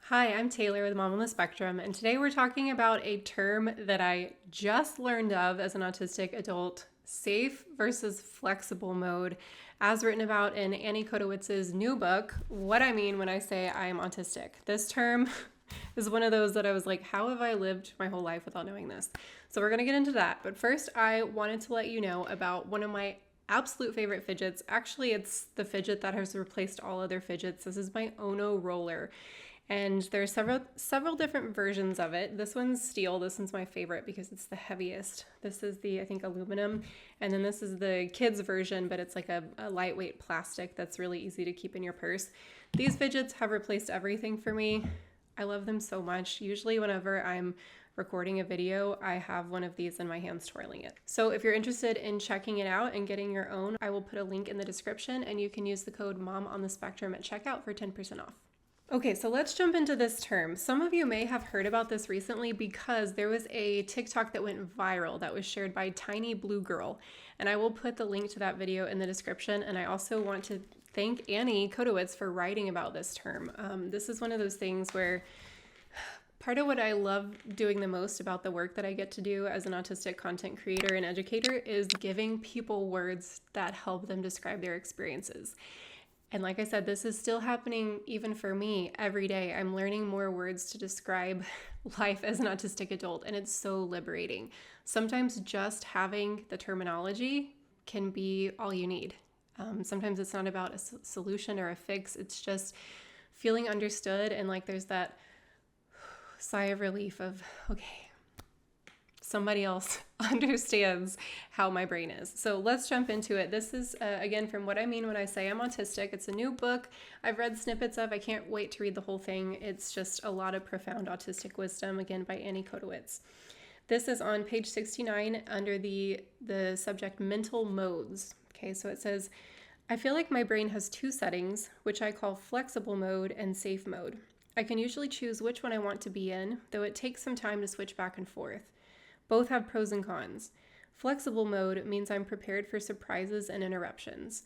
Hi, I'm Taylor with Mom on the Spectrum, and today we're talking about a term that I just learned of as an autistic adult, safe versus flexible mode, as written about in Annie Kotowitz's new book, What I Mean When I Say I Am Autistic. This term is one of those that I was like, how have I lived my whole life without knowing this? So we're going to get into that, but first I wanted to let you know about one of my absolute favorite fidgets. Actually, it's the fidget that has replaced all other fidgets. This is my Ono roller. And there's several different versions of it. This one's steel. This one's my favorite because it's the heaviest. This is the, I think, aluminum. And then this is the kids version, but it's like a lightweight plastic that's really easy to keep in your purse. These fidgets have replaced everything for me. I love them so much. Usually whenever I'm recording a video, I have one of these in my hands twirling it. So if you're interested in checking it out and getting your own, I will put a link in the description and you can use the code MOMONTHESPECTRUM at checkout for 10% off. Okay, so let's jump into this term. Some of you may have heard about this recently because there was a TikTok that went viral that was shared by Tiny Blue Girl, and I will put the link to that video in the description. And I also want to thank Annie Kotowitz for writing about this term. This is one of those things where part of what I love doing the most about the work that I get to do as an autistic content creator and educator is giving people words that help them describe their experiences. And like I said, this is still happening even for me every day. I'm learning more words to describe life as an autistic adult, and it's so liberating. Sometimes just having the terminology can be all you need. Sometimes it's not about a solution or a fix. It's just feeling understood, and like there's that sigh of relief of, okay, somebody else understands how my brain is. So let's jump into it. This is, again, from What I Mean When I Say I'm Autistic. It's a new book I've read snippets of. I can't wait to read the whole thing. It's just a lot of profound autistic wisdom, again, by Annie Kotowitz. This is on page 69 under the subject mental modes. Okay, so it says, I feel like my brain has two settings, which I call flexible mode and safe mode. I can usually choose which one I want to be in, though it takes some time to switch back and forth. Both have pros and cons. Flexible mode means I'm prepared for surprises and interruptions.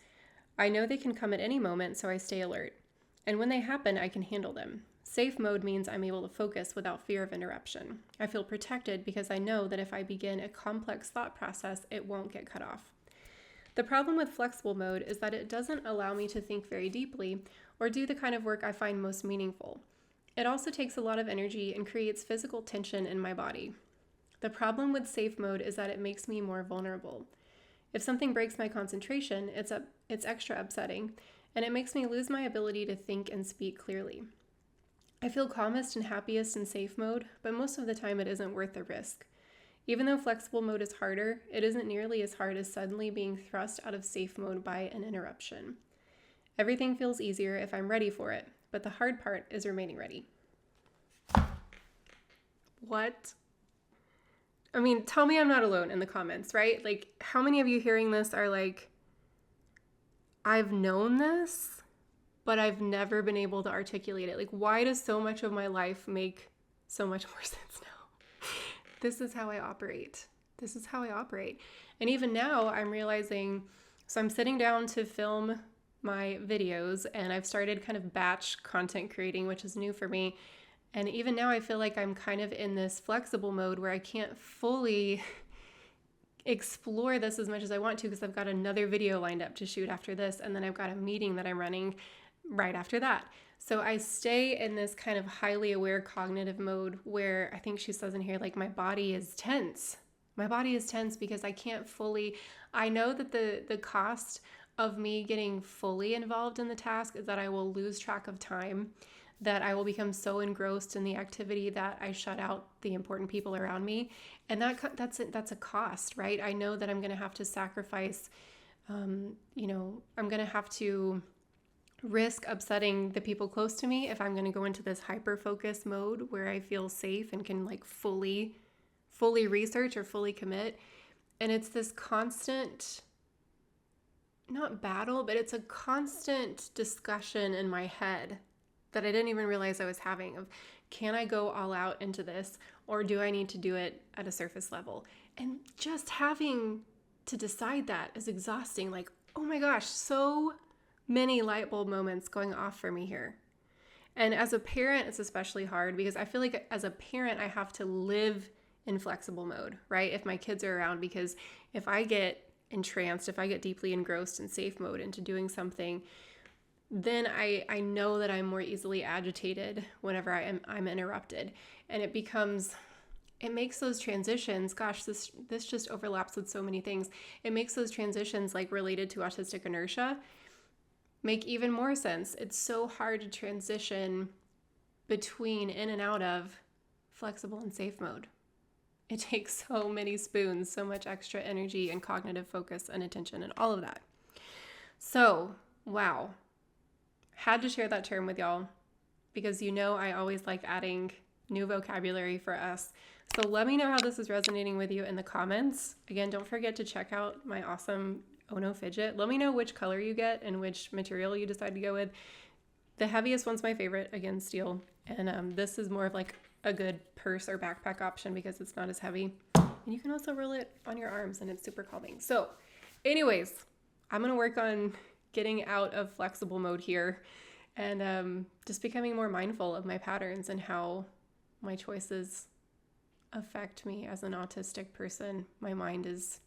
I know they can come at any moment, so I stay alert. And when they happen, I can handle them. Safe mode means I'm able to focus without fear of interruption. I feel protected because I know that if I begin a complex thought process, it won't get cut off. The problem with flexible mode is that it doesn't allow me to think very deeply or do the kind of work I find most meaningful. It also takes a lot of energy and creates physical tension in my body. The problem with safe mode is that it makes me more vulnerable. If something breaks my concentration, it's extra upsetting, and it makes me lose my ability to think and speak clearly. I feel calmest and happiest in safe mode, but most of the time it isn't worth the risk. Even though flexible mode is harder, it isn't nearly as hard as suddenly being thrust out of safe mode by an interruption. Everything feels easier if I'm ready for it, but the hard part is remaining ready. What? I mean, tell me I'm not alone in the comments, right? Like, how many of you hearing this are like, I've known this, but I've never been able to articulate it. Like, why does so much of my life make so much more sense now? This is how I operate. This is how I operate. And even now I'm realizing, so I'm sitting down to film my videos and I've started kind of batch content creating, which is new for me. And even now I feel like I'm kind of in this flexible mode where I can't fully explore this as much as I want to because I've got another video lined up to shoot after this, and then I've got a meeting that I'm running right after that. So I stay in this kind of highly aware cognitive mode where I think she says in here, like, my body is tense. My body is tense because I can't fully, I know that the cost of me getting fully involved in the task is that I will lose track of time, that I will become so engrossed in the activity that I shut out the important people around me. And that's a cost, right? I know that I'm going to have to sacrifice, I'm going to have to risk upsetting the people close to me if I'm going to go into this hyper-focus mode where I feel safe and can like fully research or fully commit. And it's this constant, not battle, but it's a constant discussion in my head that I didn't even realize I was having of, can I go all out into this or do I need to do it at a surface level? And just having to decide that is exhausting. Like, oh my gosh, so many light bulb moments going off for me here. And as a parent, it's especially hard because I feel like as a parent, I have to live in flexible mode, right? If my kids are around, because if I get entranced, if I get deeply engrossed in safe mode into doing something, then I know that I'm more easily agitated whenever I'm interrupted. And it makes those transitions, gosh, this just overlaps with so many things. It makes those transitions like related to autistic inertia make even more sense. It's so hard to transition between in and out of flexible and safe mode. It takes so many spoons, so much extra energy and cognitive focus and attention and all of that. So, wow. Had to share that term with y'all because I always like adding new vocabulary for us. So let me know how this is resonating with you in the comments. Again, don't forget to check out my awesome Ono fidget. Let me know which color you get and which material you decide to go with. The heaviest one's my favorite, again, steel. And this is more of like a good purse or backpack option because it's not as heavy. And you can also roll it on your arms and it's super calming. So anyways, I'm going to work on getting out of flexible mode here and just becoming more mindful of my patterns and how my choices affect me as an autistic person. My mind is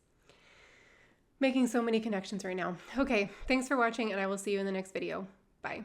making so many connections right now. Okay, thanks for watching and I will see you in the next video. Bye.